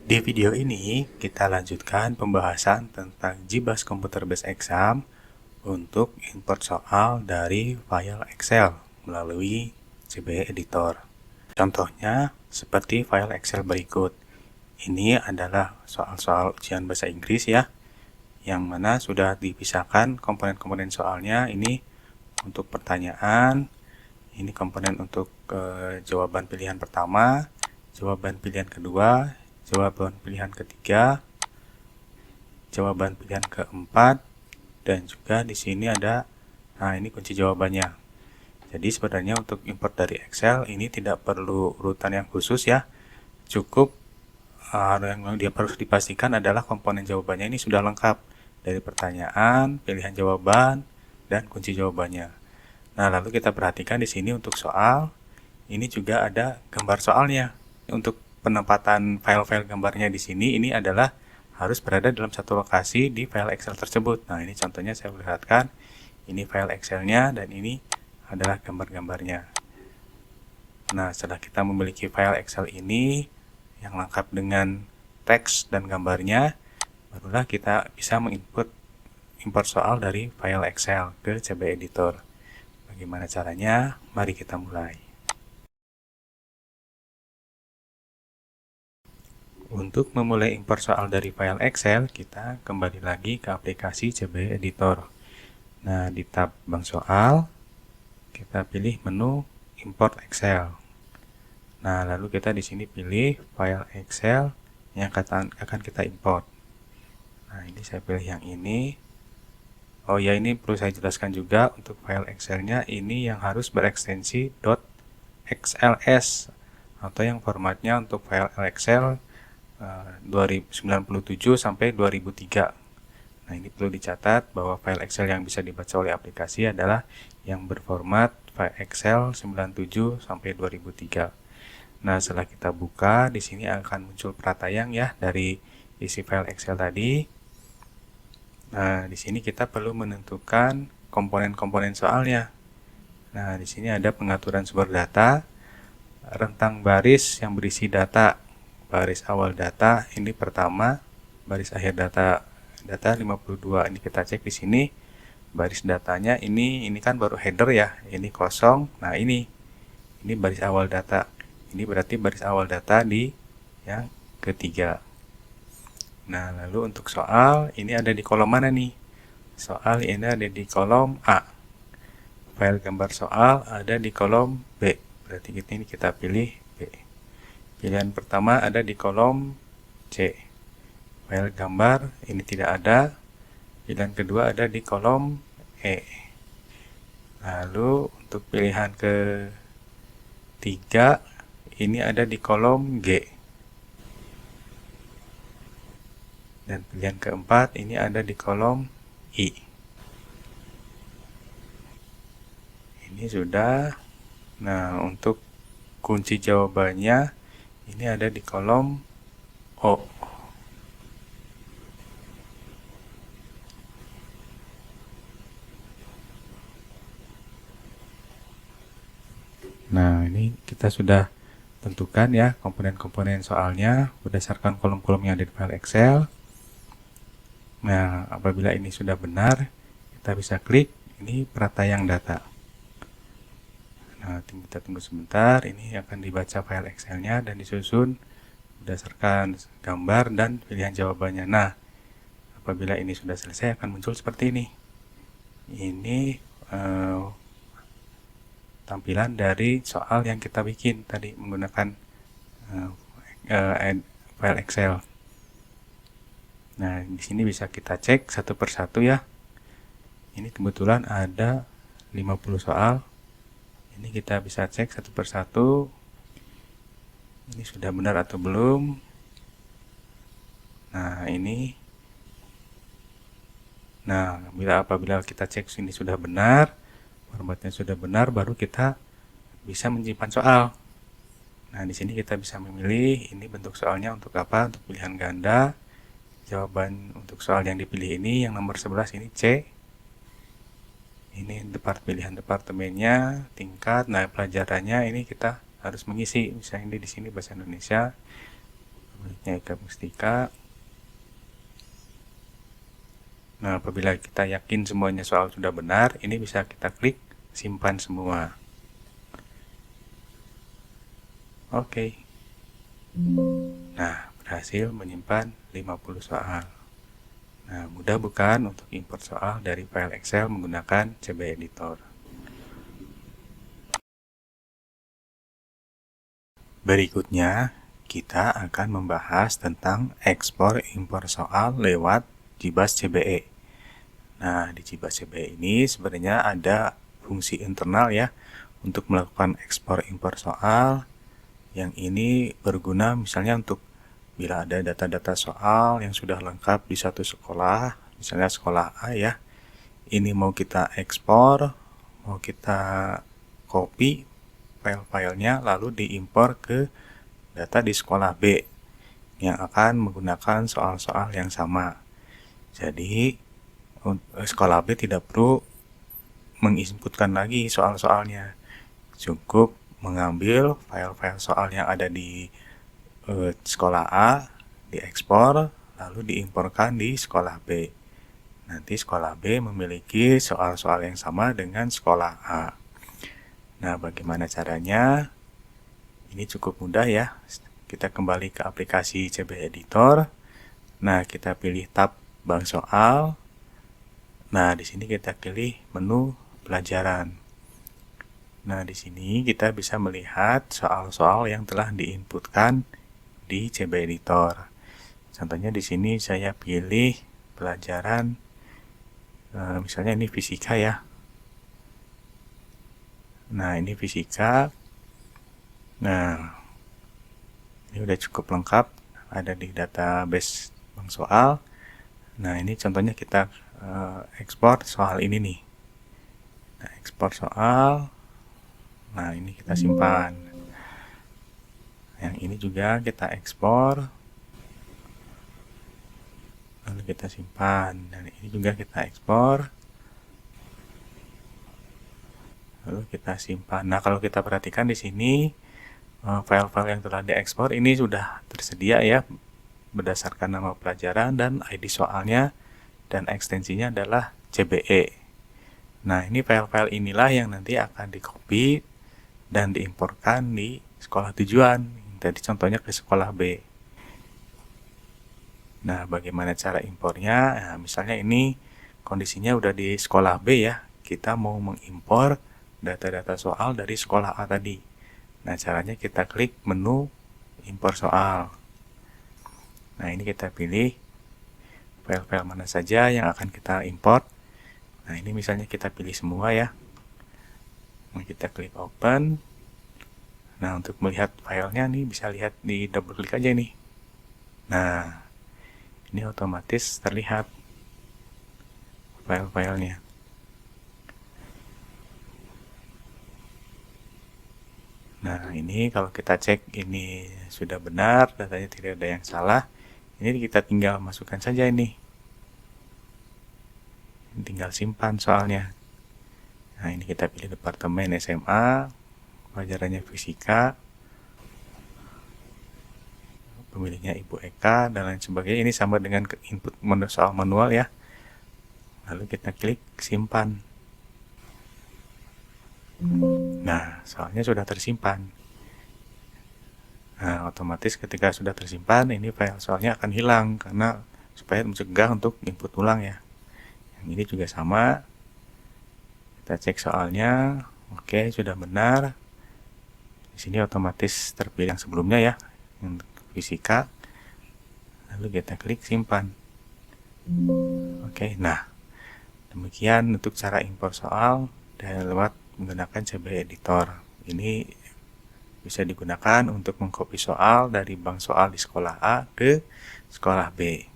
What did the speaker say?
Di video ini, kita lanjutkan pembahasan tentang GBAS Computer Based Exam untuk import soal dari file Excel melalui CBE Editor. Contohnya, seperti file Excel berikut. Ini adalah soal-soal ujian bahasa Inggris ya, yang mana sudah dipisahkan komponen-komponen soalnya. Ini untuk pertanyaan, ini komponen untuk jawaban pilihan pertama, jawaban pilihan kedua, jawaban pilihan ketiga, jawaban pilihan keempat, dan juga di sini ada, nah ini kunci jawabannya. Jadi sebenarnya untuk import dari Excel ini tidak perlu urutan yang khusus ya, cukup yang dia harus dipastikan adalah komponen jawabannya ini sudah lengkap dari pertanyaan, pilihan jawaban, dan kunci jawabannya. Nah, lalu kita perhatikan di sini untuk soal, ini juga ada gambar soalnya. Untuk penempatan file-file gambarnya di sini, ini adalah harus berada dalam satu lokasi di file Excel tersebut. Nah, ini contohnya saya perlihatkan, ini file Excel-nya dan ini adalah gambar-gambarnya. Nah, setelah kita memiliki file Excel ini yang lengkap dengan teks dan gambarnya, barulah kita bisa mengimport soal dari file Excel ke CBE Editor. Bagaimana caranya? Mari kita mulai. Untuk memulai import soal dari file Excel, kita kembali lagi ke aplikasi CBE Editor. Nah, di tab Bank Soal, kita pilih menu Import Excel. Nah, lalu kita di sini pilih file Excel yang akan kita import. Nah, ini saya pilih yang ini. Oh ya, ini perlu saya jelaskan juga untuk file Excel-nya ini yang harus berekstensi .xls atau yang formatnya untuk file Excel 2097 sampai 2003. Nah, ini perlu dicatat bahwa file Excel yang bisa dibaca oleh aplikasi adalah yang berformat file Excel 97 sampai 2003. Nah, setelah kita buka, di sini akan muncul pratayang ya dari isi file Excel tadi. Nah, di sini kita perlu menentukan komponen-komponen soalnya. Nah, di sini ada pengaturan sumber data, rentang baris yang berisi data, baris awal data ini pertama, baris akhir data 52. Ini kita cek di sini. Baris datanya ini kan baru header ya, ini kosong. Nah, ini baris awal data. Ini berarti baris awal data di yang ketiga. Nah, lalu untuk soal, ini ada di kolom mana nih? Soal ini ada di kolom A. File gambar soal ada di kolom B. Berarti ini kita pilih B. Pilihan pertama ada di kolom C. File gambar ini tidak ada. Pilihan kedua ada di kolom E. Lalu untuk pilihan ketiga ini ada di kolom G. Dan pilihan keempat ini ada di kolom I. Ini sudah. Nah, untuk kunci jawabannya ini ada di kolom O. Nah, ini kita sudah tentukan ya komponen-komponen soalnya berdasarkan kolom-kolom yang ada di file Excel. Nah, apabila ini sudah benar, kita bisa klik ini pratayang data. Nah, kita tunggu sebentar, ini akan dibaca file Excel-nya dan disusun berdasarkan gambar dan pilihan jawabannya. Nah, apabila ini sudah selesai akan muncul seperti ini. Ini tampilan dari soal yang kita bikin tadi menggunakan file Excel. Nah, di sini bisa kita cek satu persatu ya. Ini kebetulan ada 50 soal. Ini kita bisa cek satu persatu. Ini sudah benar atau belum. Nah, ini. Nah, apabila kita cek ini sudah benar, formatnya sudah benar, baru kita bisa menyimpan soal. Nah, di sini kita bisa memilih ini bentuk soalnya untuk apa, untuk pilihan ganda. Jawaban untuk soal yang dipilih ini, yang nomor 11 ini C. Ini pilihan departemennya, tingkat. Nah, pelajarannya ini kita harus mengisi. Misalnya di sini bahasa Indonesia. Sebaliknya Eka Mustika. Nah, apabila kita yakin semuanya soal sudah benar, ini bisa kita klik simpan semua. Oke. Nah, berhasil menyimpan 50 soal. Nah, mudah bukan untuk import soal dari file Excel menggunakan CB Editor. Berikutnya, kita akan membahas tentang ekspor impor soal lewat Jibas CBE. Nah, di Jibas CBE ini sebenarnya ada fungsi internal ya untuk melakukan ekspor impor soal. Yang ini berguna misalnya untuk bila ada data-data soal yang sudah lengkap di satu sekolah, misalnya sekolah A ya, ini mau kita ekspor, mau kita copy file-filenya lalu diimpor ke data di sekolah B yang akan menggunakan soal-soal yang sama. Jadi sekolah B tidak perlu menginputkan lagi soal-soalnya, cukup mengambil file-file soal yang ada di sekolah A, diekspor, lalu diimporkan di sekolah B. Nanti sekolah B memiliki soal-soal yang sama dengan sekolah A. Nah, bagaimana caranya? Ini cukup mudah ya. Kita kembali ke aplikasi CB Editor. Nah, kita pilih tab bank soal. Nah, di sini kita pilih menu pelajaran. Nah, di sini kita bisa melihat soal-soal yang telah diinputkan di CB Editor. Contohnya di sini saya pilih pelajaran, misalnya ini fisika ya. Nah, ini fisika. Nah, ini udah cukup lengkap, ada di database bank soal. Nah, ini contohnya kita ekspor soal ini nih. Nah, ekspor soal. Nah, ini kita simpan. Yang ini juga kita ekspor. Lalu kita simpan. Dan ini juga kita ekspor. Lalu kita simpan. Nah, kalau kita perhatikan di sini file-file yang telah diekspor ini sudah tersedia ya berdasarkan nama pelajaran dan ID soalnya, dan ekstensinya adalah CBE. Nah, ini file-file inilah yang nanti akan di-copy dan diimporkan di sekolah tujuan. Jadi contohnya ke sekolah B. Nah, bagaimana cara impornya? Nah, misalnya ini kondisinya udah di sekolah B ya. Kita mau mengimpor data-data soal dari sekolah A tadi. Nah, caranya kita klik menu impor soal. Nah, ini kita pilih file-file mana saja yang akan kita import. Nah, ini misalnya kita pilih semua ya. Nah, kita klik open. Nah, untuk melihat filenya nih bisa lihat di double klik aja nih. Nah, ini otomatis terlihat file-filenya. Nah, ini kalau kita cek ini sudah benar, datanya tidak ada yang salah. Ini kita tinggal masukkan saja ini. Tinggal simpan soalnya. Nah, ini kita pilih departemen SMA, pelajarannya fisika, pemilihnya Ibu Eka, dan lain sebagainya. Ini sama dengan input soal manual ya. Lalu kita klik simpan. Nah, soalnya sudah tersimpan. Nah, otomatis ketika sudah tersimpan, ini file soalnya akan hilang karena supaya mencegah untuk input ulang ya. Yang ini juga sama. Kita cek soalnya, oke, sudah benar. Di sini otomatis terpilih yang sebelumnya ya, yang fisika. Lalu kita klik simpan. Oke, nah demikian untuk cara impor soal dan lewat menggunakan CB Editor. Ini bisa digunakan untuk mengcopy soal dari bank soal di sekolah A ke sekolah B.